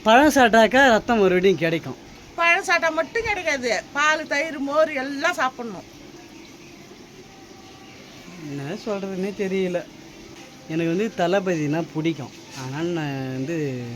பழம் சாப்பிட்டாக்கா ரத்தம் மறுபடியும் கிடைக்கும். பழம் சாப்பிட்டா மட்டும் கிடைக்காது, பால் தயிர் மோர் எல்லாம் சாப்பிடணும். என்ன சொல்கிறதுனே தெரியல. எனக்கு வந்து தளபதினா பிடிக்கும், ஆனால் நான்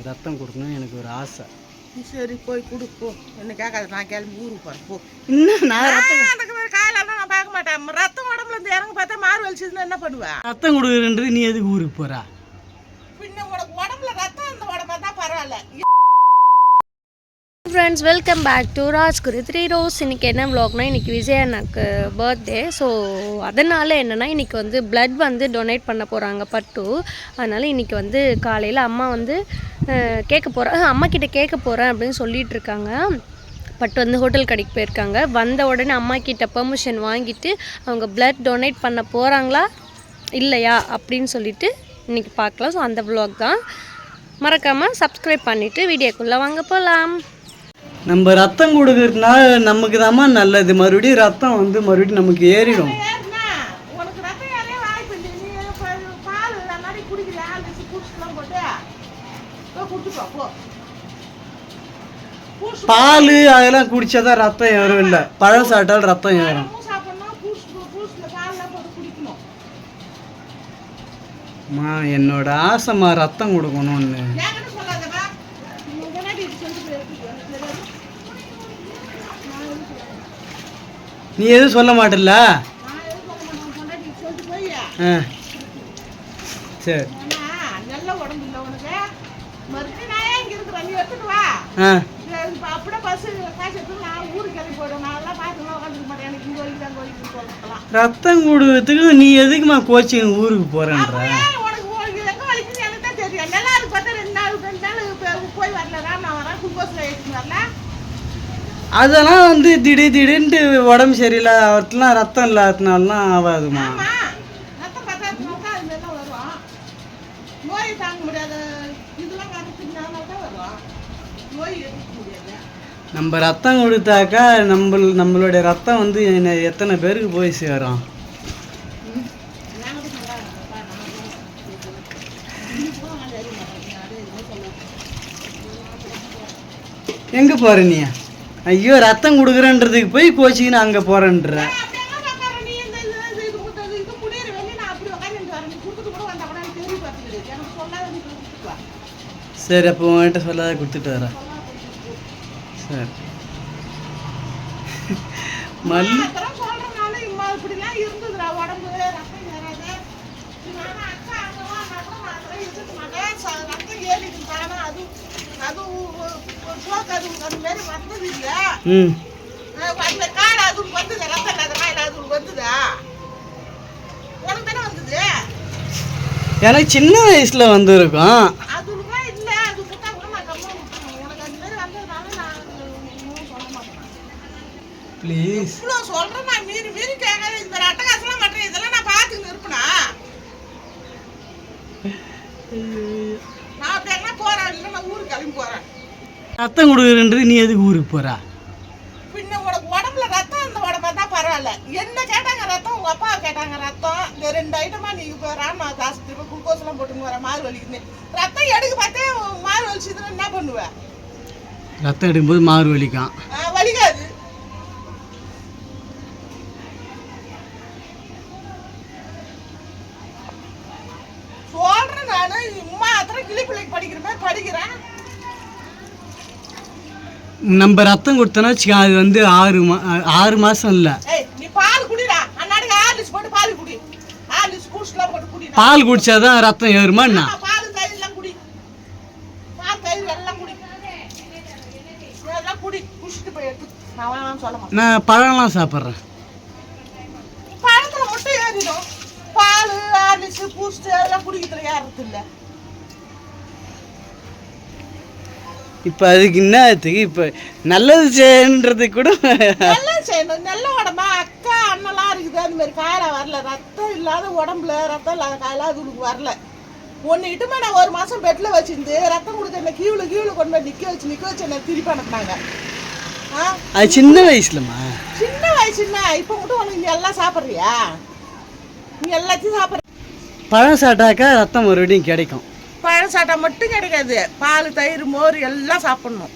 ரத்தம் கொடுக்கணும்னு எனக்கு ஒரு ஆசை. சரி போய் கொடு போ, என்ன கேட்காது, நான் கிளம்பி ஊருக்கு போகிறேன் போ. இன்னும் நான் காலெல்லாம் நான் பார்க்க மாட்டேன். ரத்தம் உடம்புல இருந்து இறங்க பார்த்தா மாறு வலிச்சதுன்னா என்ன பண்ணுவேன்? ரத்தம் கொடுக்குறன்றது நீ எதுக்கு ஊருக்கு போகிறா? பின்ன உனக்கு உடம்புல ரத்தம் இருந்த உடம்பா தான் பரவாயில்ல. Friends, welcome back to Rajguru 3 rose. இன்றைக்கி என்ன விலாக்னா, இன்றைக்கி விஜய் அண்ணாக்கு பர்த்டே. ஸோ அதனால் என்னென்னா, இன்றைக்கி வந்து பிளட் டொனேட் பண்ண போகிறாங்க பட்டு. அதனால் இன்றைக்கி காலையில் அம்மா கேட்க போகிறேன், அம்மாக்கிட்ட கேட்க போகிறேன் அப்படின்னு சொல்லிகிட்டு இருக்காங்க. பட்டு ஹோட்டல் கடைக்கு போயிருக்காங்க. வந்த உடனே அம்மா கிட்ட பெர்மிஷன் வாங்கிட்டு அவங்க பிளட் டொனேட் பண்ண போகிறாங்களா இல்லையா அப்படின்னு சொல்லிட்டு இன்றைக்கி பார்க்கலாம். ஸோ அந்த விலாக் தான். மறக்காமல் சப்ஸ்கிரைப் பண்ணிவிட்டு வீடியோக்குள்ளே வாங்க போகலாம். நம்ம ரத்தம் கொடுக்கறதுனால நமக்கு தாம்மா நல்லது. மறுபடியும் ரத்தம் மறுபடியும் நமக்கு ஏறிடும். பால் அதெல்லாம் குடிச்சாதான் ரத்தம் ஏறும், இல்லை பழம் சாப்பிட்டால் ரத்தம் ஏறும். என்னோட ஆசைமா ரத்தம் கொடுக்கணும்னு. நீ எதுவும் சொல்ல மாட்டல? சரி ரத்தம் கொடுக்கறதுக்கு நீ எதுக்குமா கோச்சிங் ஊருக்கு போறேன்ற? அதெல்லாம் திடீர்னு உடம்பு சரியில்லை அவர்லாம் ரத்தம் இல்லாததுனாலாம் ஆகாதுமா. நம்ம ரத்தம் கொடுத்தாக்கா நம்மளுடைய ரத்தம் எத்தனை பேருக்கு போய் சேரும்? எங்க போற நீ? ஐயோ, ரத்தம் கொடுக்குறன்றதுக்கு போய் கோச்சிக்கின்னு அங்கே போறேன்ற. சரி, அப்போ உன்கிட்ட சொல்லாத கொடுத்துட்டு வர. சரி மல்லு எனக்கு சின்ன வயசுல இருக்கும். ப்ளீஸ் சொல்றேன், நான் மீறி கேட்காத. இந்த ரட்டகாசெல்லாம் மற்ற இதெல்லாம் நான் பார்த்துக்கிட்டு இருப்பேனா? நான் அப்படி என்ன போறேன், இல்லை நான் ஊருக்கு கிளம்பி போறேன். ரத்தம் கொடுக்குறன்றது நீ எதுக்கு ஊருக்கு போறா? பின்ன உனக்கு உடம்புல ரத்தம் இந்த உடம்பா தான் பரவாயில்ல. என்ன கேட்டாங்க ரத்தம், உங்க அப்பா கேட்டாங்க ரத்தம். இந்த 2 ஐட்டமா நீ இப்போ ராமநாத் ஆஸ்பத்திரி போய் குளுக்கோஸ் எல்லாம் போட்டுன்னு வர மாறு வலிக்குது. ரத்தம் எடுக்க பார்த்தே மாறு வலிச்சுதுன்னா என்ன பண்ணுவேன்? ரத்தம் எடுக்கும்போது மாறு வலிக்கும். வலிக்காது. சொல்றேன், நானு இம்மா அத்தனை கிளி பிள்ளைக்கு படிக்கிற மாதிரி படிக்கிறேன். நம்ம ரத்தம் கொடுத்தோன்னா வச்சுக்க, அது 6 மாசம் இல்லை. நீ பால் குடிடா, அன்னாடிக்கு ஹார்லிக்ஸ் போட்டு பால் குடி. ஹார்லிக்ஸ் பூஸ்ட்லாம் போட்டு குடி. பால் குடிச்சாதான் ரத்தம் ஏறுமா என்ன? பால் தயிர் எல்லாம் குடி. பால் தயிர் எல்லாம் குடி. எல்லாம் குடி. குடிச்சிட்டு போய் எடுத்து நான் வேணாம்னு சொல்ல மாட்டேன். நான் பழம்லாம் சாப்பிட்றேன். பழத்துல மட்டும் ஏறிடும். பால் ஹார்லிக்ஸ் பூஸ்ட் எல்லாம் குடிக்கிறதுல ஏறது இல்லை. இப்போ அதுக்கு என்னத்துக்கு இப்போ நல்லது செய்யன்றதுக்கு கூட நல்லது செய்யணும். நல்ல உடம்பா அக்கா அண்ணெல்லாம் இருக்குது. அந்த மாதிரி காயில வரல. ரத்தம் இல்லாத உடம்புல ரத்தம் இல்லாத காயில அது உனக்கு வரல. ஒன்று இட்டுமே நான் 1 மாதம் பெட்டில் வச்சிருந்து ரத்தம் கொடுத்த என்ன கீழே கொண்டு போய் நிற்க வச்சு என்ன திருப்பி அனுப்புனாங்க. அது சின்ன வயசுலமா? சின்ன வயசுன்னா இப்போ மட்டும் உனக்கு நீ எல்லாம் சாப்பிட்றியா? நீ எல்லாத்தையும் சாப்பிட்ற. பழம் சாப்பிட்டாக்கா ரத்தம் மறுபடியும் கிடைக்கும். பழம் சாதம் சாப்பிட்டா மட்டும் கிடைக்காது, பால் தயிர் மோர் எல்லாம் சாப்பிடணும்.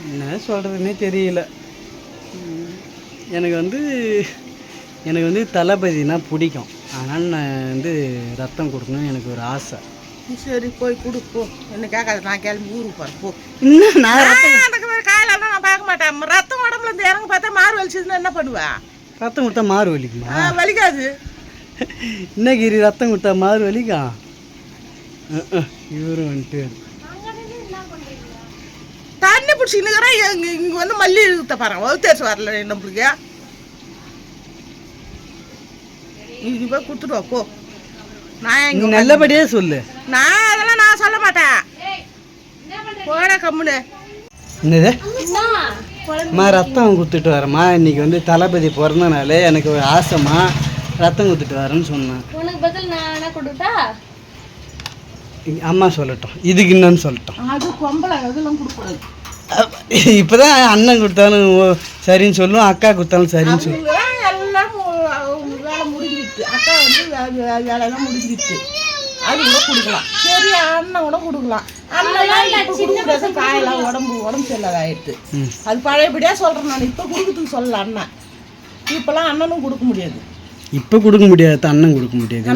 என்ன சொல்கிறதுனே தெரியல. எனக்கு வந்து தளபதினா பிடிக்கும். அதனால் நான் வந்து ரத்தம் கொடுக்கணும்னு எனக்கு ஒரு ஆசை. சரி போய் கொடுப்போ, என்ன கேட்காது, நான் கிளம்பி ஊருக்கு போகிறேன் போ. இன்னும் நான் எனக்கு காயெல்லாம் நான் பார்க்க மாட்டேன். ரத்தம் உடம்புல இருந்து இறங்க பார்த்தா மாறு வலிச்சதுன்னா என்ன பண்ணுவேன்? ரத்தம் கொடுத்தா மாறு வலிக்குமா? வலிக்காது. இன்னைக்கு ரத்தம் கொடுத்தா மாறு வலிக்கும். இவரும் வந்துட்டு தண்ணி பிடிச்சிக்கிறேன். இங்கே வந்து மல்லி இழுத்த பாருங்க, வகுத்தேசி வரல நம்மளுக்கு. இங்கே போய் கொடுத்துட்டு வா போ. நான் இங்கே நல்லபடியே சொல்லு. நான் அதெல்லாம் நான் சொல்ல மாட்டேன். போட கம்முனு. என்னது ரத்தம் கொடுத்துட்டு வரேம்மா. இன்னைக்கு வந்து தளபதி பிறந்தனால எனக்கு ஒரு ஆசைமா ரத்தம் கொடுத்துட்டு வரேன்னு சொன்னேன். உனக்கு பதில் நான் என்ன கொடுத்தா? அம்மா சொல்லட்டும், இதுக்கு என்னன்னு சொல்லட்டும். அது பொம்பளை அதெல்லாம் கொடுக்கூடாது. இப்போதான் அண்ணன் கொடுத்தாலும் சரின்னு சொல்லும், அக்கா கொடுத்தாலும் சரின்னு சொல்லும். எல்லாம் வேலை முடிஞ்சிட்டு, அக்கா வந்து வேலையெல்லாம் முடிஞ்சிட்டு, அது கூட கொடுக்கலாம். சரி அண்ணன் கூட கொடுக்கலாம். அண்ணன் கொடுக்கூடாது, காயெல்லாம் உடம்பு சரியில்லாத ஆயிடுது. அது பழையபடியாக சொல்கிறேன் நான். இப்போ கொடுக்குறதுக்கு சொல்லல அண்ணன். இப்போலாம் அண்ணனும் கொடுக்க முடியாது. இப்போ கொடுக்க முடியாது, அண்ணன் கொடுக்க முடியாது.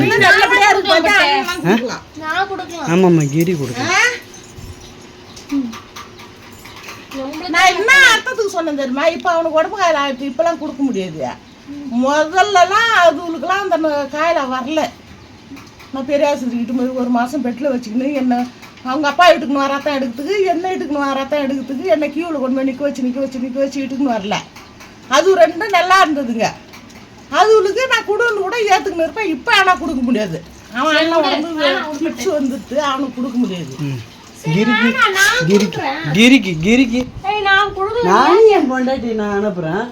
ஆமாம்மா கிரி கொடுக்கலாம். நான் என்ன அர்த்தத்துக்கு சொன்னேன் தெரியுமா? இப்போ அவனுக்கு உடம்பு காயில் ஆகிட்டு இப்போலாம் கொடுக்க முடியாது. முதல்லலாம் அதுகளுக்கெல்லாம் அந்த காயில் வரல. நான் பெரிய ஆசிரியர்கிட்ட போய் ஒரு மாதம் பெட்டில் வச்சுக்கின்னு என்ன அவங்க அப்பா வீட்டுக்குன்னு ரத்தம் எடுக்கிறதுக்கு, என்ன வீட்டுக்குன்னு ரத்தம் எடுக்கிறதுக்கு என்ன கியூவில் கொண்டு போய் நிற்க வச்சு வீட்டுக்குன்னு வரல. அது ரெண்டும் நல்லா இருந்ததுங்க. அதுகளுக்கு நான் கொடுன்னு கூட ஏற்றுக்குன்னு இருப்பேன். இப்போ ஆனால் கொடுக்க முடியாது. அவன் எல்லாம் உடம்பு பிடிச்சி வந்துட்டு அவனுக்கு கொடுக்க முடியாது. கிரிக்கு நான் என் பொண்டாட்டி நான் அனுப்புறேன்.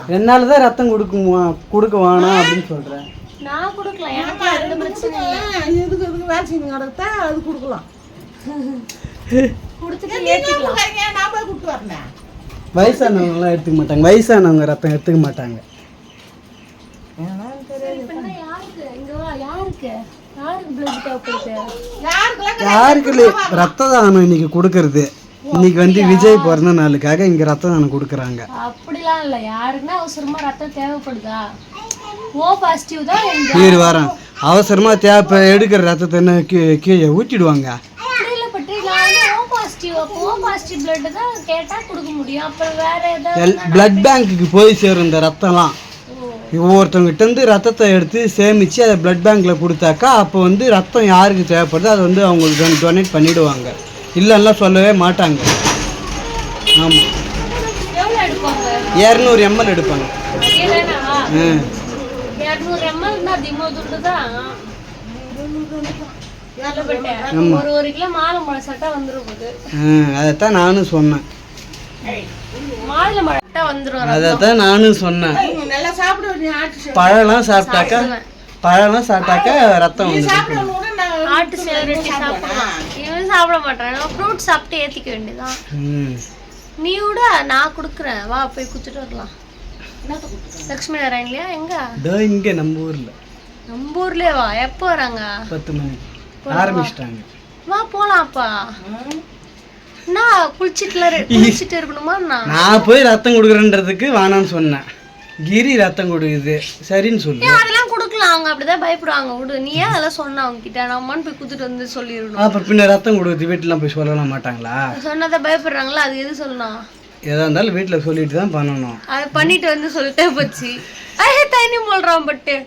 2 நாள் தான் ரத்தம் கொடுக்க வேணாம் அப்படின்னு சொல்றேன். நான் கொடுக்கலாம். எதுக்கு வேலை செய்யணும் கிடத்தா அது கொடுக்கலாம். நான் போய் கொடுத்து வரேன். வயசானவங்களாம் எடுத்துக்க மாட்டாங்க. வயசானவங்க ரத்தம் எடுத்துக்க மாட்டாங்க. யாருக்கு ரத்த தானம் இன்னைக்கு கொடுக்கறது? இன்னைக்கு வந்து விஜய் பிறந்த நாளுக்காக இங்க ரத்த தானம் கொடுக்குறாங்க. அப்படிலாம் இல்லை, யாருக்குன்னா அவசரமா ரத்தம் தேவைப்படுதா? ஓ பாசிட்டிவ் தான் கீழே வரோம். அவசரமா தேவை எடுக்கிற ரத்தத்தை கீழே ஊற்றிடுவாங்க. அப்படி இல்லை பற்றி ஓ பாசிட்டிவ் பிளட் தான் கேட்டால் கொடுக்க முடியும். அப்புறம் வேற ஏதாவது பிளட் பேங்க்குக்கு போய் சேரும் இந்த ரத்தம்லாம். ஒவ்வொருத்தவங்கிட்ட இருந்து ரத்தத்தை எடுத்து சேமித்து அதை பிளட் பேங்க்கில் கொடுத்தாக்கா அப்போ வந்து ரத்தம் யாருக்கு தேவைப்படுதோ அதை வந்து அவங்களுக்கு டொனேட் பண்ணிவிடுவாங்க. இல்லைன்னா சொல்லவே மாட்டாங்க. ஆமாம், 200 ml எடுப்பாங்க. 200 ml தான். ஒரு கிலோ மாலை மழை சட்டை வந்துருக்குது. அதைத்தான் நானும் சொன்னேன். மாலை மழை வந்துடும். அதைத்தான் நானும் சொன்னேன். பழம்லாம் சாப்பிட்டாக்கா ரத்தம் வந்து ஆட்டு சேவரட்டி சாப்பிடலாம். இவன் சாப்பிட மாட்டான். ஃப்ரூட் சாப்பிட்டு ஏற்றிக்க வேண்டியதான். நீ விட நான் கொடுக்குறேன், வா போய் குத்துட்டு வரலாம். லக்ஷ்மி நாராயண்லையா? எங்க? இங்கே நம்ம ஊர்லயே வா. எப்போ வராங்க? 10 மணிக்கு ஆரம்பிச்சிட்டாங்க. வா போலாம்ப்பா. நான் குளிச்சுட்டு இருக்கணுமா? நான் போய் ரத்தம் கொடுக்குறேன்றதுக்கு வேணான்னு சொன்னேன். கிரி ரத்தம் கொடுக்குது சரின்னு சொல்லு. அதெல்லாம் கொடுக்கலாம், அவங்க அப்படிதான் பயப்படுவாங்க. விடு, நீ ஏன் அதெல்லாம் சொன்ன அவங்க கிட்ட? நம்மன்னு போய் குத்துட்டு வந்து சொல்லிடணும். அப்புறம் பின்ன ரத்தம் கொடுக்குது வீட்டுலாம் போய் சொல்லலாம் மாட்டாங்களா? சொன்னதை பயப்படுறாங்களா? அது எது சொல்லணும்? எதா இருந்தாலும் வீட்டில் சொல்லிட்டு தான் பண்ணணும். அதை பண்ணிட்டு வந்து சொல்லிட்டே போச்சு. தண்ணி போடுறான் பட்டு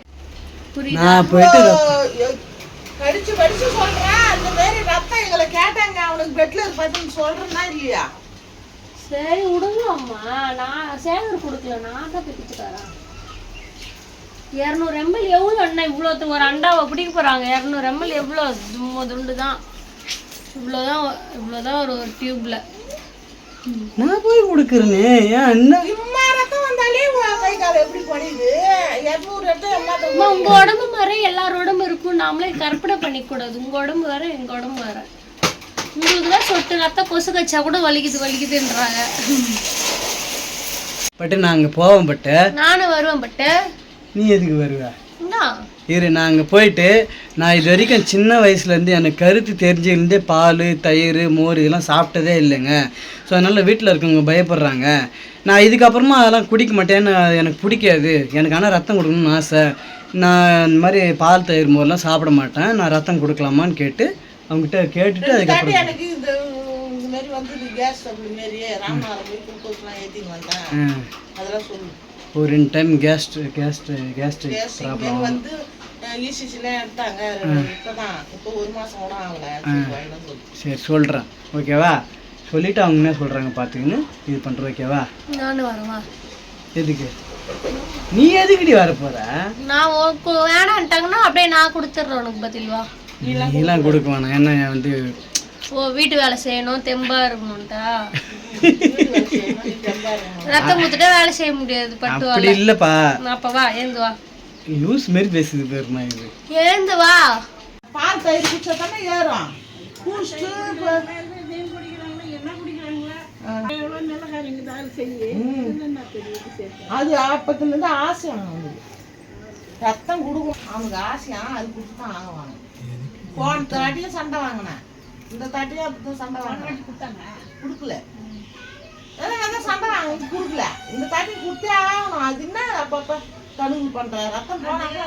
நான் போயிட்டு கடிச்சு சொல்றேன். அந்த மாதிரி ரத்தம் எங்களை கேட்டாங்க, அவனுக்கு பெட்ல இருப்பான்னு சொல்றேன்னா இல்லையா? சரி விடுங்க அம்மா, நான் சேகர் கொடுக்கல, நான் தான் போய் கொடுத்துட்டாரா. 200 ml எவ்வளோ அண்ணா? இவ்வளோ ஒரு அண்டாவை பிடிக்க போகிறாங்க. 200 ml எவ்வளோ? துண்டு தான். இவ்வளோதான் ஒரு டியூப்ல. நான் போய் கொடுக்குறேனே. ஏன் என்ன இம்மா ரத்தம் வந்தாலே கை கால் எப்படி படியுது? 200 ரத்தம் உங்க உடம்பு மாதிரி எல்லாரோட உடம்பு இருக்கும். நாமளே கற்பனை பண்ணிக்கூடாது. உங்க உடம்பு வேற, எங்க உடம்பு வேற. உங்களுக்கு தான் சொட்டு ரத்தம் கொசு கச்சா கூட வலிக்குதுன்றாங்க. பட்டு நாங்கள் போவோம். பட்டு நானும் வருவேன். பட்டு நீ எதுக்கு வருவ? இரு, நான் அங்கே போயிட்டு நான் இது வரைக்கும் சின்ன வயசுலேருந்து எனக்கு கருத்து தெரிஞ்சிருந்தே பால் தயிர் மோர் இதெல்லாம் சாப்பிட்டதே இல்லைங்க. ஸோ அதனால் வீட்டில் இருக்கவங்க பயப்படுறாங்க. நான் இதுக்கப்புறமா அதெல்லாம் குடிக்க மாட்டேன்னு, எனக்கு பிடிக்காது. எனக்கு ஆனால் ரத்தம் கொடுக்கணும்னு ஆசை. நான் இந்த மாதிரி பால் தயிர் மோர்லாம் சாப்பிட மாட்டேன். நான் ரத்தம் கொடுக்கலாமான்னு கேட்டு அவங்ககிட்ட கேட்டுட்டு அதுக்கப்புறம் எனக்கு இந்த மாதிரி வந்து கேஸ் ட்ரபிள் மாரி ராமநாதம் போய் குளுக்கோஸ்லாம் ஏற்றின்னு வந்தேன். அதெல்லாம் சொல்லு. ஒரு 2 டைம் கேஸ்ட்ரிக் ப்ராப்ளம் வந்து ஈசிசிலாம் எடுத்தாங்க. இப்போ 1 மாதம் கூட ஆகலை. சரி சொல்கிறேன், ஓகேவா? சொல்லிவிட்டு அவங்க என்ன சொல்கிறாங்க பார்த்துக்கின்னு இது பண்ணுற, ஓகேவா? நானும் வரவா? எதுக்கு நீ எதுக்குடி வர போகிற? நான் வேணான்ட்டாங்கன்னா அப்படியே நான் கொடுத்துட்றேன் உனக்கு பதில்வா. நீலாம் கொடுக்க வேணாம். என்ன வந்து வீட்டு வேலை செய்யணும், தெம்பா இருக்கணும்டா. ரத்தம் ஊத்துட்டா வேலை செய்ய முடியாது. பட்டு அப்படி இல்லப்பா. அப்ப வா, ஏந்து வா. லூஸ் மாதிரி பேசுது பேருமா இது. ஏந்து வா. பால் தயிர் குடிச்சா தானே ஏறும். அது அப்பத்துலேருந்து ஆசையா ரத்தம் கொடுக்கும். அவனுக்கு ஆசையா அது குடிச்சு தான் ஆகுவாங்க. போன தாட்டியும் சண்டை வாங்கினேன், இந்த தாட்டியும் அப்படி சண்டை வாங்கினேன். கொடுக்கல, அதான் சண்டை வாங்க கொடுக்கல. இந்த தாட்டி கொடுத்தே ஆகணும். அது என்ன அப்பப்போ கடுகு பண்ற ரத்தம் போனாங்க.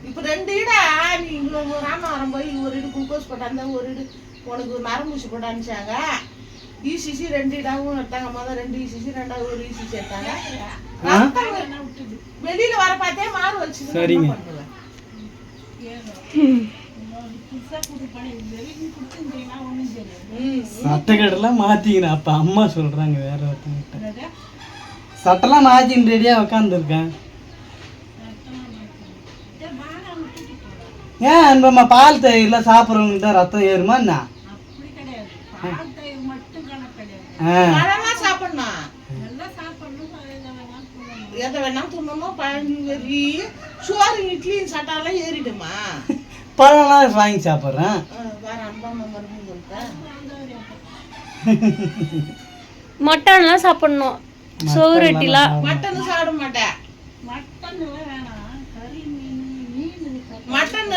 இப்ப 2 இடா நீ ராமநாதம் போய் ஒரு இடு குளுக்கோஸ் போட்டாங்க, ஒரு இடு உனக்கு நரம்பூசி போட்டு அனுப்பிச்சாங்க. இசிசி 2 இடாவும் எடுத்தாங்க. முதல் 2 இசிசி, 2வது ஒரு இசிசி எடுத்தாங்க. வெளியில வர பார்த்தே மாறு வச்சு. சரிங்க, சட்டைக்கடெல்லாம் மாத்திக்கிறேன். அப்ப அம்மா சொல்றாங்க வேற ஒருத்தங்கிட்ட சட்டெல்லாம் மாத்தின்னு ரெடியா உக்காந்துருக்கேன். ஏன் அன்பம்மா பால் தயிர்லாம் சாப்பிட்றவங்க தான் ரத்தம் ஏறுமா என்ன? சாப்பிடணும், எதை வேணா துண்ணணும். பழனி சோறு இட்லியும் சாப்பிட்டாலாம் ஏறிடுமா? பழம்லாம் வாங்கி சாப்பிட்றேன். வேற அன்பம்மா மறுபடியும் சொல்லிட்டேன். மட்டன்லாம் சாப்பிடணும், சோறுட்டிலாம். மட்டன் சாப்பிட மாட்டேன். மட்டன்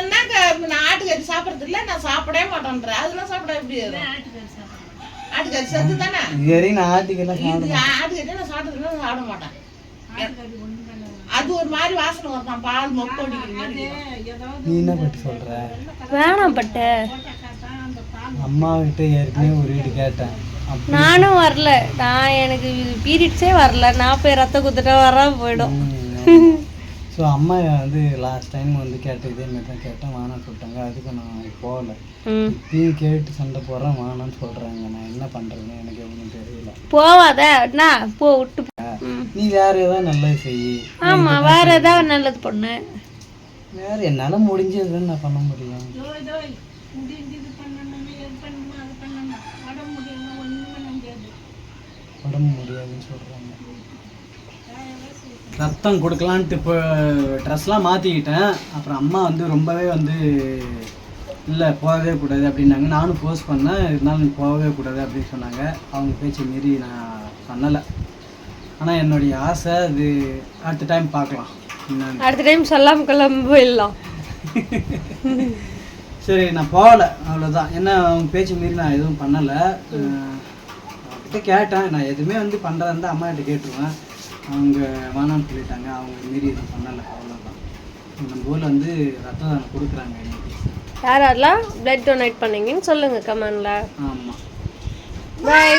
நான் ஆட்டுக்கறி சாப்பிட்றது இல்லை, நான் சாப்பிடவே மாட்டேன்றேன். அதெல்லாம் சாப்பிட எப்படி? ஆட்டுக்கறி செத்து தானே. நான் ஆட்டுக்கறி நான் சாப்பிட்டதுல சாப்பிட மாட்டேன். அது ஒரு மாதிரி வாசனை வரும். பால் மொப்ப அடிக்கிற மாதிரி. நீ என்ன பட்டு சொல்ற? வேணாம் பட்ட. அம்மா கிட்ட ஏற்கனவே ஒரு வீடு கேட்டேன். நானும் வரல. எனக்கு பீரியட்ஸே வரல. நான் போய் ரத்த குத்துட்டா வர போயிடும். ஸோ அம்மா வந்து லாஸ்ட் டைம் வந்து கேட்டேன், இதே மாதிரி தான் கேட்டேன், வானான்னு சொல்லிட்டாங்க. அதுக்கு நான் போகல. இப்பயும் கேட்டு சண்டை போடுறேன், வானான்னு சொல்கிறாங்க. நான் என்ன பண்ணுறதுன்னு எனக்கு ஒன்றும் தெரியல. போவாத, நான் போ விட்டு. நீ வேற ஏதாவது நல்லது செய்யி. ஆமாம், வேற ஏதாவது நல்லது பண்ணு. வேற என்னால் முடிஞ்சதுன்னு நான் பண்ண முடியும். உடம்பு முடியாதுன்னு சொல்கிறாங்க. ரத்தம் கொடுக்கலான்ட்டு இப்போ ட்ரெஸ்லாம் மாற்றிக்கிட்டேன். அப்புறம் அம்மா வந்து ரொம்பவே வந்து இல்லை போகவே கூடாது அப்படின்னாங்க. நானும் ஃபோர்ஸ் பண்ணேன், இருந்தாலும் போகவே கூடாது அப்படின்னு சொன்னாங்க. அவங்க பேச்சை மீறி நான் பண்ணலை. ஆனால் என்னுடைய ஆசை அது அடுத்த டைம் பார்க்கலாம். அடுத்த டைம் சொல்லாமல் கிளம்பி போயிடலாம். சரி, நான் போகலை, அவ்வளோதான். ஏன்னா அவங்க பேச்சு மீறி நான் எதுவும் பண்ணலை. அவங்ககிட்ட கேட்டேன், நான் எதுவுமே வந்து பண்ணுறதா இருந்தால் அம்மா கிட்ட கேட்டுருவேன். அவங்க வேணான்னு சொல்லிட்டாங்க. அவங்க மீறி எதுவும் பண்ணலை, அவ்வளோதான். நம்ம ஊரில் வந்து ரத்த தானம் கொடுக்குறாங்க. யாரெல்லாம் பிளட் டொனேட் பண்ணீங்கன்னு சொல்லுங்கள் கமெண்டில். ஆமாம், பாய்.